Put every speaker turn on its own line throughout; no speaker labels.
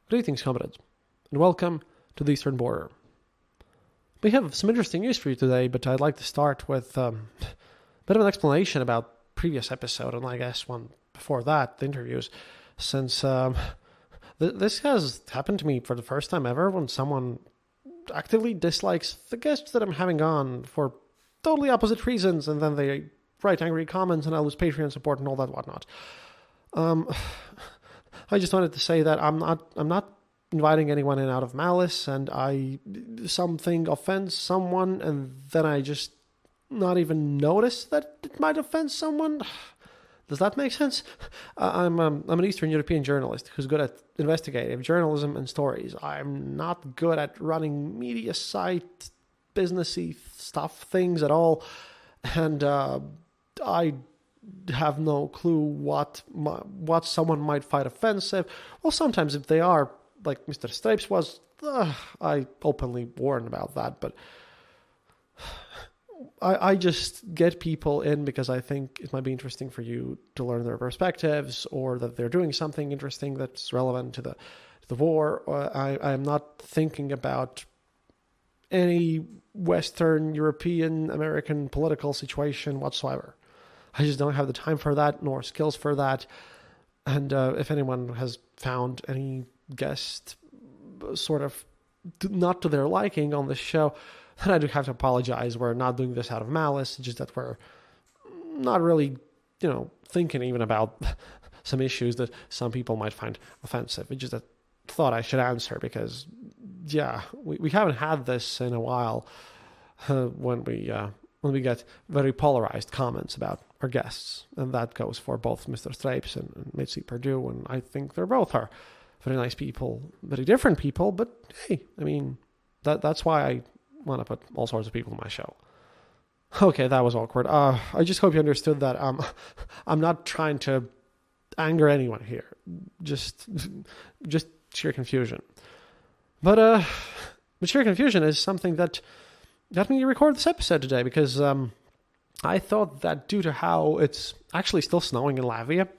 Greetings, comrades, and welcome to the Eastern Border. We have some interesting news for you today, but I'd like to start with a bit of an explanation about previous episode, and I guess one before that, the interviews, since this has happened to me for the first time ever when someone actively dislikes the guests that I'm having on for totally opposite reasons, and then they write angry comments and I lose Patreon support and all that whatnot. I just wanted to say that I'm not inviting anyone in out of malice, and something offends someone, and then I just not even notice that it might offend someone. Does that make sense? I'm an Eastern European journalist who's good at investigative journalism and stories. I'm not good at running media site, businessy things at all, and I have no clue what someone might find offensive. Well, sometimes if they are, like Mr. Stripes was, I openly warn about that, but I just get people in because I think it might be interesting for you to learn their perspectives, or that they're doing something interesting that's relevant to the war. I am not thinking about any Western European American political situation whatsoever. I just don't have the time for that, nor skills for that. And if anyone has found any guest sort of not to their liking on this show, then I do have to apologize. We're not doing this out of malice. It's just that we're not really, thinking even about some issues that some people might find offensive. It's just that I thought I should answer because, we haven't had this in a while when we get very polarized comments about our guests, and that goes for both Mr. Stripes and Mitzi Perdue, and I think they're both are very nice people, very different people, but hey, that's why I want to put all sorts of people on my show. Okay, that was awkward. I just hope you understood that I'm not trying to anger anyone here, just sheer confusion. But sheer confusion is something that got me to record this episode today, because I thought that due to how it's actually still snowing in Latvia,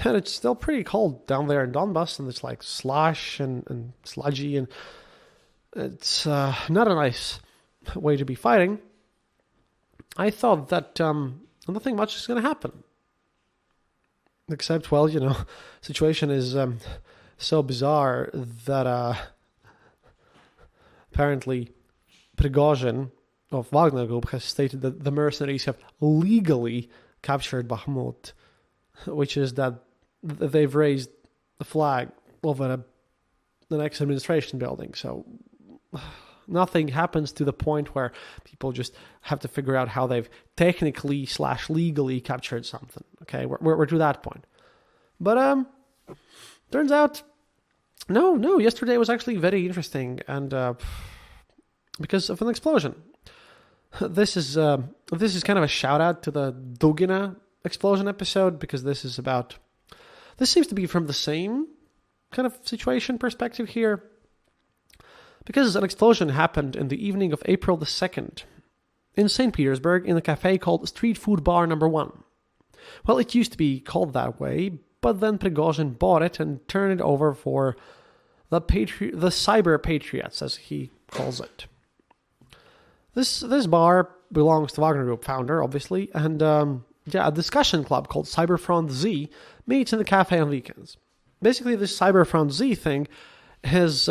and it's still pretty cold down there in Donbass, and it's like slush and sludgy, and it's not a nice way to be fighting, I thought that nothing much is going to happen. Except, situation is so bizarre that apparently Prigozhin of Wagner Group has stated that the mercenaries have legally captured Bakhmut, which is that they've raised the flag over the next administration building. So nothing happens to the point where people just have to figure out how they've technically / legally captured something. Okay, we're to that point. But turns out, no, yesterday was actually very interesting, and because of an explosion. This is kind of a shout out to the Dugina explosion episode, because this seems to be from the same kind of situation perspective here, because an explosion happened in the evening of April the 2nd in St. Petersburg in a cafe called Street Food Bar Number 1. Well, it used to be called that way, but then Prigozhin bought it and turned it over for the cyber patriots, as he calls it. This bar belongs to Wagner Group founder, obviously, and a discussion club called Cyberfront Z meets in the cafe on weekends. Basically, this Cyberfront Z thing is,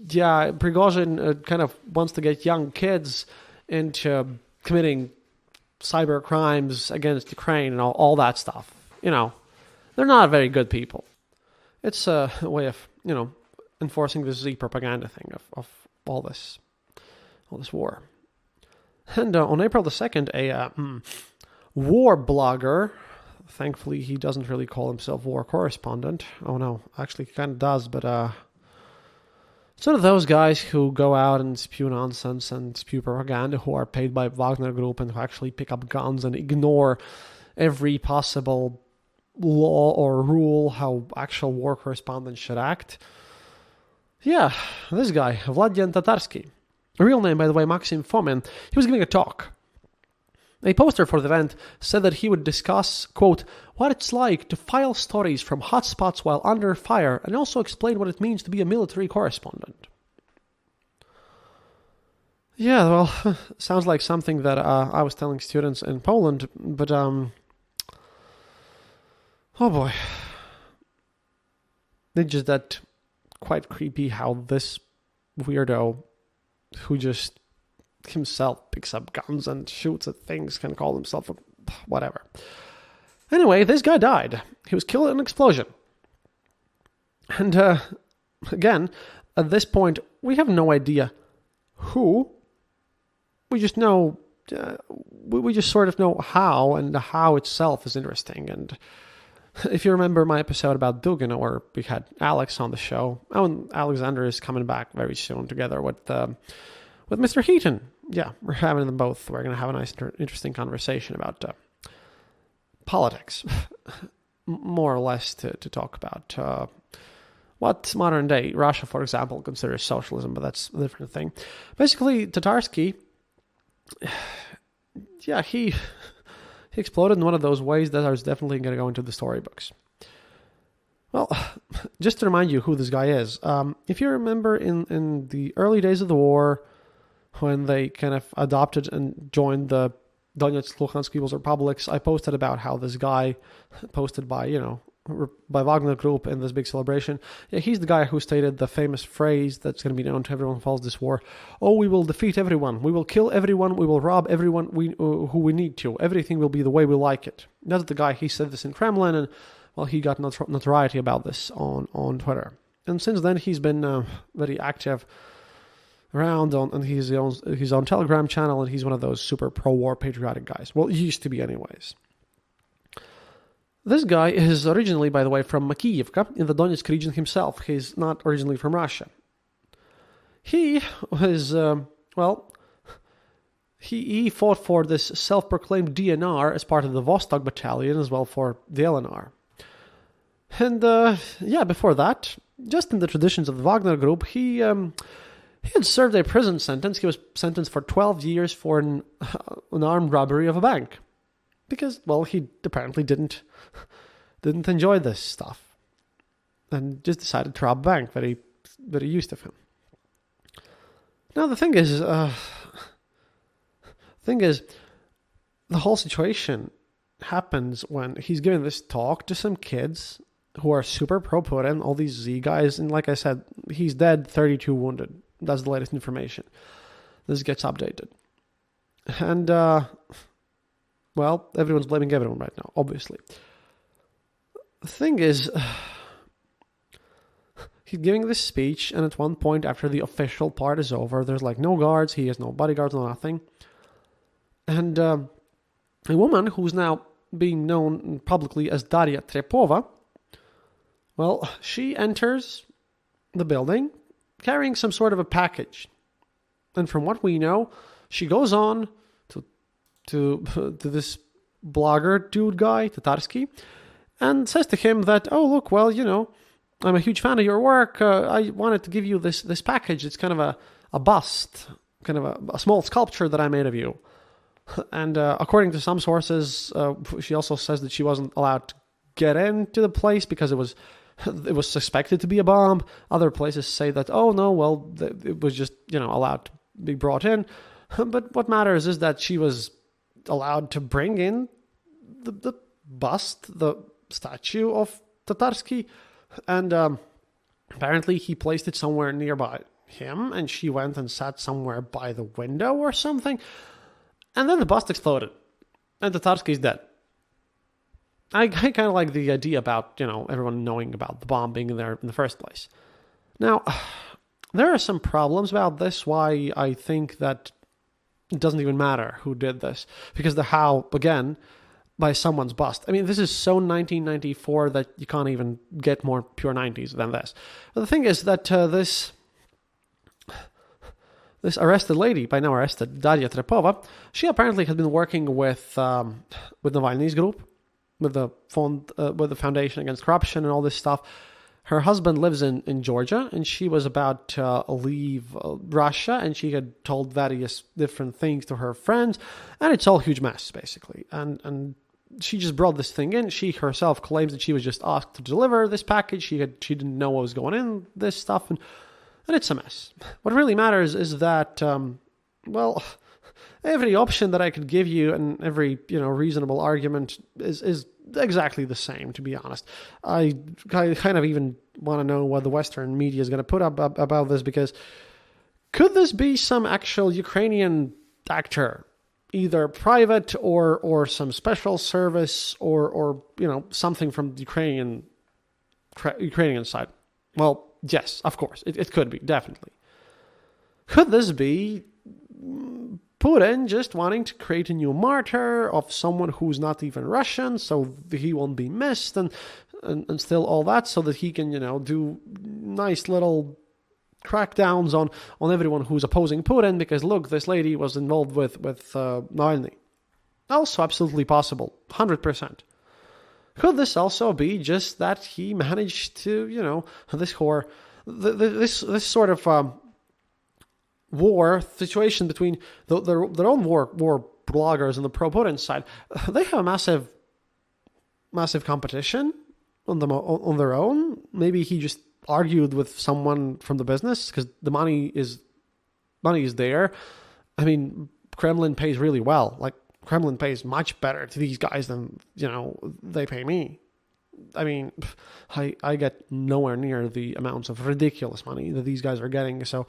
Prigozhin kind of wants to get young kids into committing cyber crimes against Ukraine and all that stuff. They're not very good people. It's a way of, enforcing the Z propaganda thing of all this war. And on April the 2nd, a war blogger, thankfully he doesn't really call himself war correspondent. Oh no, actually he kind of does, but sort of those guys who go out and spew nonsense and spew propaganda, who are paid by Wagner Group and who actually pick up guns and ignore every possible law or rule how actual war correspondents should act. Yeah, this guy, Vladian Tatarsky. A real name, by the way, Maxim Fomin. He was giving a talk. A poster for the event said that he would discuss, quote, what it's like to file stories from hotspots while under fire and also explain what it means to be a military correspondent. Yeah, well, sounds like something that I was telling students in Poland, but, oh boy. It's just that quite creepy how this weirdo who just himself picks up guns and shoots at things can call himself whatever. Anyway, this guy died. He was killed in an explosion. And again, at this point, we have no idea who. We just know, we just sort of know how, and the how itself is interesting. And if you remember my episode about Dugin, or we had Alex on the show, and Alexander is coming back very soon together with Mr. Heaton. Yeah, we're having them both. We're going to have a nice, interesting conversation about politics, more or less to talk about what modern day Russia, for example, considers socialism, but that's a different thing. Basically, Tatarsky, yeah, he exploded in one of those ways that is definitely going to go into the storybooks. Well, just to remind you who this guy is, if you remember in the early days of the war, when they kind of adopted and joined the Donetsk, Luhansk People's Republics, I posted about how this guy, posted by Wagner Group in this big celebration, yeah, he's the guy who stated the famous phrase that's going to be known to everyone who follows this war: "Oh, we will defeat everyone. We will kill everyone. We will rob everyone who we need to. Everything will be the way we like it." That's the guy. He said this in Kremlin, and well, he got notoriety about this on Twitter. And since then, he's been very active around on his own Telegram channel, and he's one of those super pro-war patriotic guys. Well, he used to be anyways. This guy is originally, by the way, from Makiyivka in the Donetsk region himself. He's not originally from Russia. He was, he fought for this self-proclaimed DNR as part of the Vostok battalion, as well for the LNR. And, before that, just in the traditions of the Wagner Group, he had served a prison sentence. He was sentenced for 12 years for an armed robbery of a bank. Because, well, he apparently didn't enjoy this stuff. And just decided to rob a bank. Very, very used of him. Now, the thing is, the whole situation happens when he's giving this talk to some kids who are super pro-Putin, all these Z guys, and like I said, he's dead, 32 wounded. That's the latest information. This gets updated. And, everyone's blaming everyone right now, obviously. The thing is, he's giving this speech, and at one point, after the official part is over, there's like no guards, he has no bodyguards, no nothing. And a woman who's now being known publicly as Daria Trepova, well, she enters the building carrying some sort of a package. And from what we know, she goes on to this blogger dude guy, Tatarsky, and says to him that, oh, look, well, I'm a huge fan of your work. I wanted to give you this package. It's kind of a bust, kind of a small sculpture that I made of you. And according to some sources, she also says that she wasn't allowed to get into the place because it was suspected to be a bomb. Other places say that, oh, no, well, it was just, allowed to be brought in. But what matters is that she was allowed to bring in the bust, the statue of Tatarsky, and apparently he placed it somewhere nearby him, and she went and sat somewhere by the window or something, and then the bust exploded, and Tatarsky's dead. I kind of like the idea about, everyone knowing about the bomb being there in the first place. Now, there are some problems about this, why I think that it doesn't even matter who did this. Because the how, again, by someone's bust. I mean, this is so 1994 that you can't even get more pure 90s than this. But the thing is that this arrested lady, by now arrested, Daria Trepova, she apparently had been working with Navalny's group, with the Foundation Against Corruption and all this stuff. her husband lives in Georgia, and she was about to leave Russia, and she had told various different things to her friends, and it's all a huge mess, basically. And she just brought this thing in. She herself claims that she was just asked to deliver this package. She didn't know what was going in this stuff, and it's a mess. What really matters is that, every option that I could give you and every reasonable argument is exactly the same, to be honest. I kind of even want to know what the Western media is going to put up about this, because could this be some actual Ukrainian actor, either private or some special service or something from the Ukrainian side? Well, yes, of course, it could be, definitely. Could this be Putin just wanting to create a new martyr of someone who's not even Russian, so he won't be missed, and still all that, so that he can, do nice little crackdowns on everyone who's opposing Putin, because look, this lady was involved with Navalny. Also absolutely possible, 100%. Could this also be just that he managed to, this sort of war situation between their own war bloggers and the pro-Putin side? They have a massive competition on their own. Maybe he just argued with someone from the business, because the money is there. I mean, Kremlin pays really well. Like, Kremlin pays much better to these guys than they pay me. I mean, I get nowhere near the amounts of ridiculous money that these guys are getting. So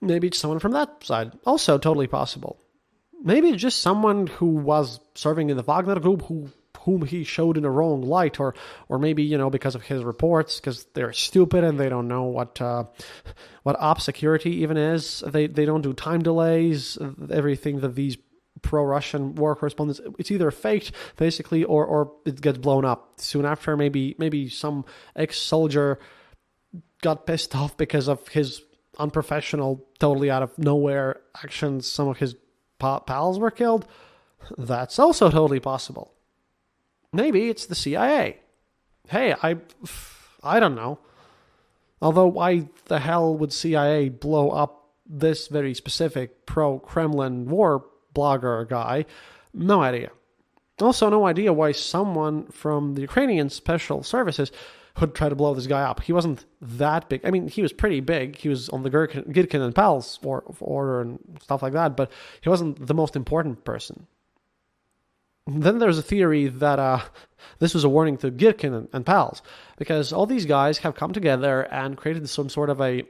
maybe it's someone from that side. Also totally possible. Maybe it's just someone who was serving in the Wagner group whom he showed in a wrong light, or maybe, because of his reports, because they're stupid and they don't know what op security even is. They don't do time delays. Everything that these pro-Russian war correspondents, it's either faked, basically, or it gets blown up soon after. Maybe some ex-soldier got pissed off because of his unprofessional, totally out of nowhere actions. Some of his pals were killed. That's also totally possible. Maybe it's the CIA. Hey, I don't know. Although, why the hell would CIA blow up this very specific pro-Kremlin war blogger guy? No idea. Also, no idea why someone from the Ukrainian special services would try to blow this guy up. He wasn't that big. I mean, he was pretty big. He was on the Girkin and Pals order and stuff like that, but he wasn't the most important person. Then there's a theory that this was a warning to Girkin and Pals, because all these guys have come together and created some sort of a,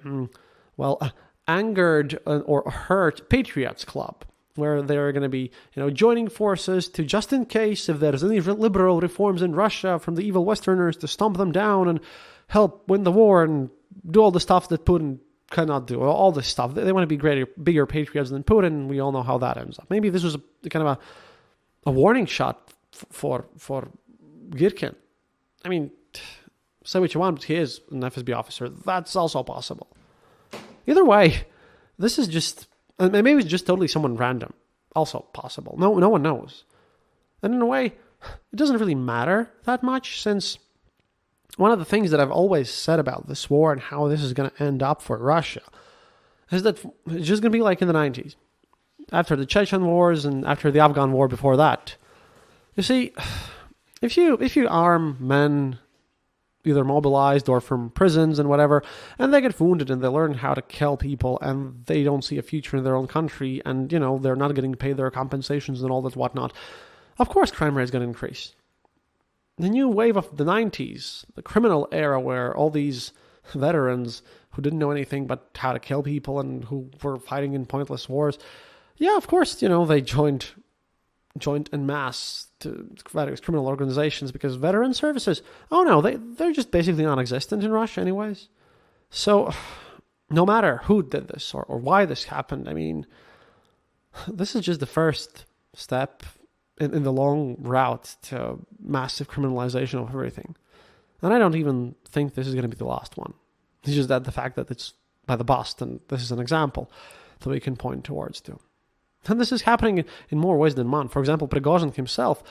angered or hurt patriots club, where they're going to be, joining forces to, just in case if there's any liberal reforms in Russia from the evil Westerners, to stomp them down and help win the war and do all the stuff that Putin cannot do. All this stuff. They want to be bigger patriots than Putin, and we all know how that ends up. Maybe this was kind of a warning shot for Girkin. I mean, say what you want, but he is an FSB officer. That's also possible. Either way, this is just, maybe it's just totally someone random. Also possible. No one knows. And in a way, it doesn't really matter that much, since one of the things that I've always said about this war and how this is going to end up for Russia is that it's just going to be like in the 90s. After the Chechen wars and after the Afghan war before that. You see, if you arm men, either mobilized or from prisons and whatever, and they get wounded and they learn how to kill people, and they don't see a future in their own country, and, they're not getting paid their compensations and all that whatnot, of course crime rate is going to increase. The new wave of the 90s, the criminal era where all these veterans who didn't know anything but how to kill people and who were fighting in pointless wars, yeah, of course, they joined en masse to various criminal organizations, because veteran services, they're just basically non-existent in Russia anyways. So no matter who did this or why this happened, I mean, this is just the first step in the long route to massive criminalization of everything. And I don't even think this is going to be the last one. It's just that the fact that it's by the bust, and this is an example that we can point towards too. And this is happening in more ways than one. For example, Prigozhin himself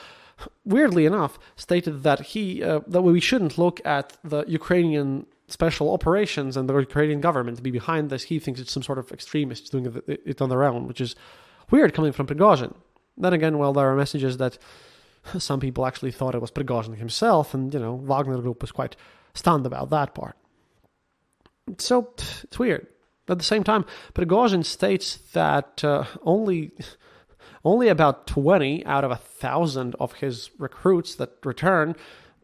weirdly enough, stated that that we shouldn't look at the Ukrainian special operations and the Ukrainian government to be behind this. He thinks it's some sort of extremists doing it on their own, which is weird coming from Prigozhin. Then again, well, there are messages that some people actually thought it was Prigozhin himself, and, Wagner Group was quite stunned about that part. So, it's weird. At the same time, Prigozhin states that only about 20 out of 1,000 of his recruits that return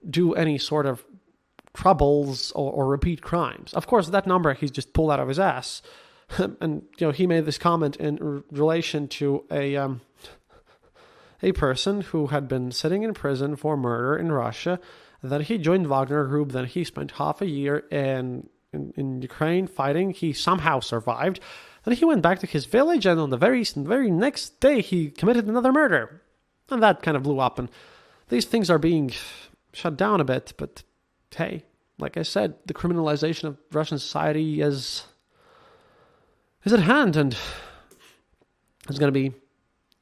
do any sort of troubles or repeat crimes. Of course, that number he's just pulled out of his ass. And, he made this comment in relation to a person who had been sitting in prison for murder in Russia. Then he joined Wagner Group. Then he spent half a year in Ukraine fighting. He somehow survived. Then he went back to his village, and on the very next day, he committed another murder. And that kind of blew up. And these things are being shut down a bit. But hey, like I said, the criminalization of Russian society is at hand, and it's going to be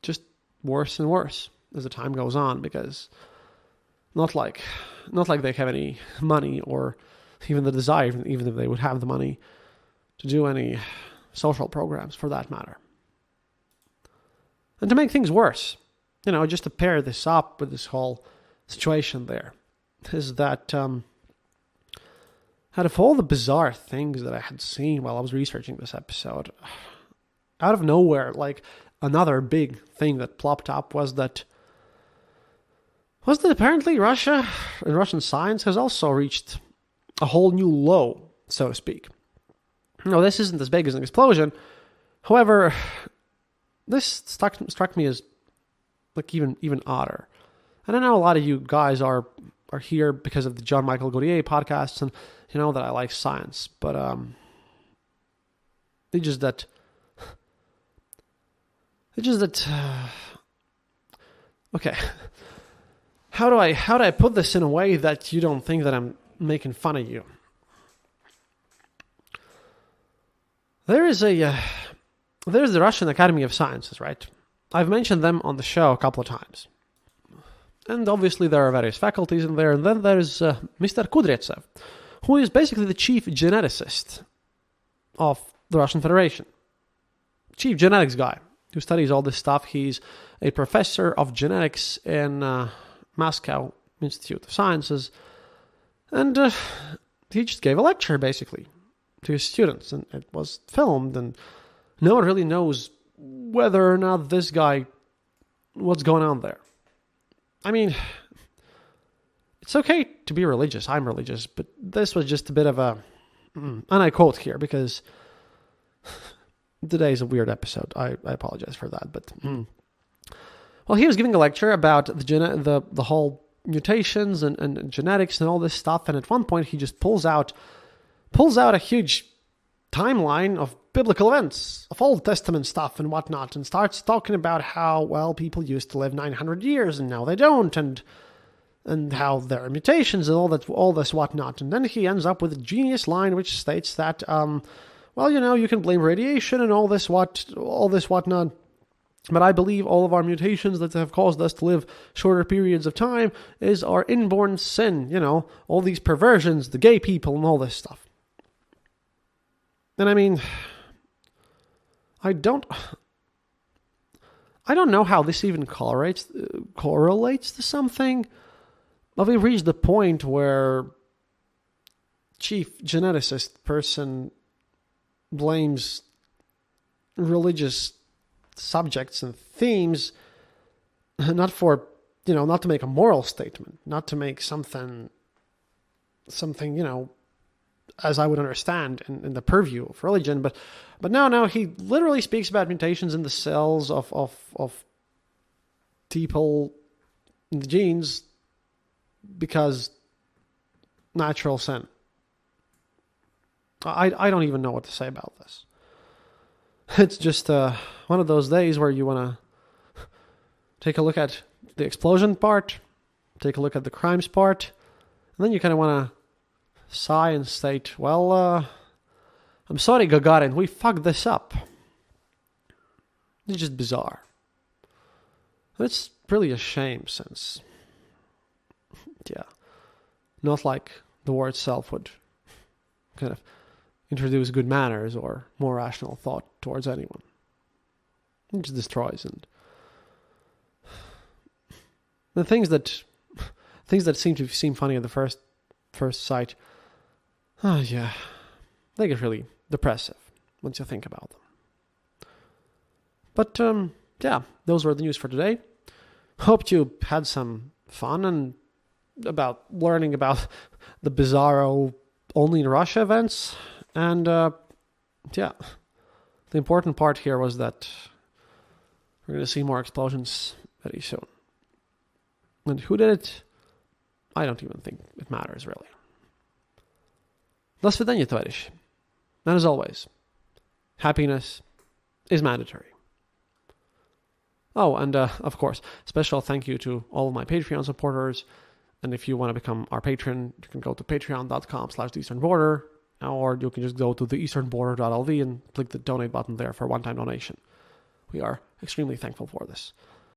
just worse and worse as the time goes on, because not like they have any money or even the desire, even if they would have the money, to do any social programs for that matter. And to make things worse, just to pair this up with this whole situation there, is that out of all the bizarre things that I had seen while I was researching this episode, out of nowhere, like another big thing that plopped up was that apparently Russia and Russian science has also reached a whole new low, so to speak. No, this isn't as big as an explosion. However, this struck me as like even odder. And I know a lot of you guys are here because of the John Michael Gauthier podcasts, and you know that I like science, but it's just that okay. How do I put this in a way that you don't think that I'm making fun of you? There's the Russian Academy of Sciences, right? I've mentioned them on the show a couple of times. And obviously there are various faculties in there. And then there's Mr. Kudryavtsev, who is basically the chief geneticist of the Russian Federation. Chief genetics guy who studies all this stuff. He's a professor of genetics in Moscow Institute of Sciences. And he just gave a lecture, basically, to his students. And it was filmed, and no one really knows whether or not this guy, what's going on there. I mean, it's okay to be religious. I'm religious, but this was just a bit of a, and I quote here because today's a weird episode. I apologize for that, but well, he was giving a lecture about the whole mutations and genetics and all this stuff, and at one point he just pulls out a huge timeline of biblical events, of Old Testament stuff and whatnot, and starts talking about how, well, people used to live 900 years and now they don't, and how there are mutations and all this whatnot. And then he ends up with a genius line which states that, well, you can blame radiation and all this whatnot, but I believe all of our mutations that have caused us to live shorter periods of time is our inborn sin, all these perversions, the gay people and all this stuff. And I mean, I don't know how this even correlates to something, but we reached the point where chief geneticist person blames religious subjects and themes not to make a moral statement, not to make something as I would understand in the purview of religion, but now he literally speaks about mutations in the cells of people, in the genes, because natural sin. I don't even know what to say about this. It's just one of those days where you want to take a look at the explosion part, take a look at the crimes part, and then you kind of want to sigh and state, well, I'm sorry, Gagarin, we fucked this up. It's just bizarre. It's really a shame, since yeah, not like the war itself would kind of introduce good manners or more rational thought towards anyone. It just destroys, and the things that seem funny at the first sight, yeah, they get really depressive once you think about them. But yeah, those were the news for today. Hope you had some fun and about learning about the bizarro only in Russia events. And yeah, the important part here was that we're going to see more explosions very soon. And who did it? I don't even think it matters, really. Do свидания, товарищи. And as always, happiness is mandatory. Oh, and of course, special thank you to all of my Patreon supporters. And if you want to become our patron, you can go to patreon.com/theeasternborder, or you can just go to theeasternborder.lv and click the donate button there for a one-time donation. We are extremely thankful for this.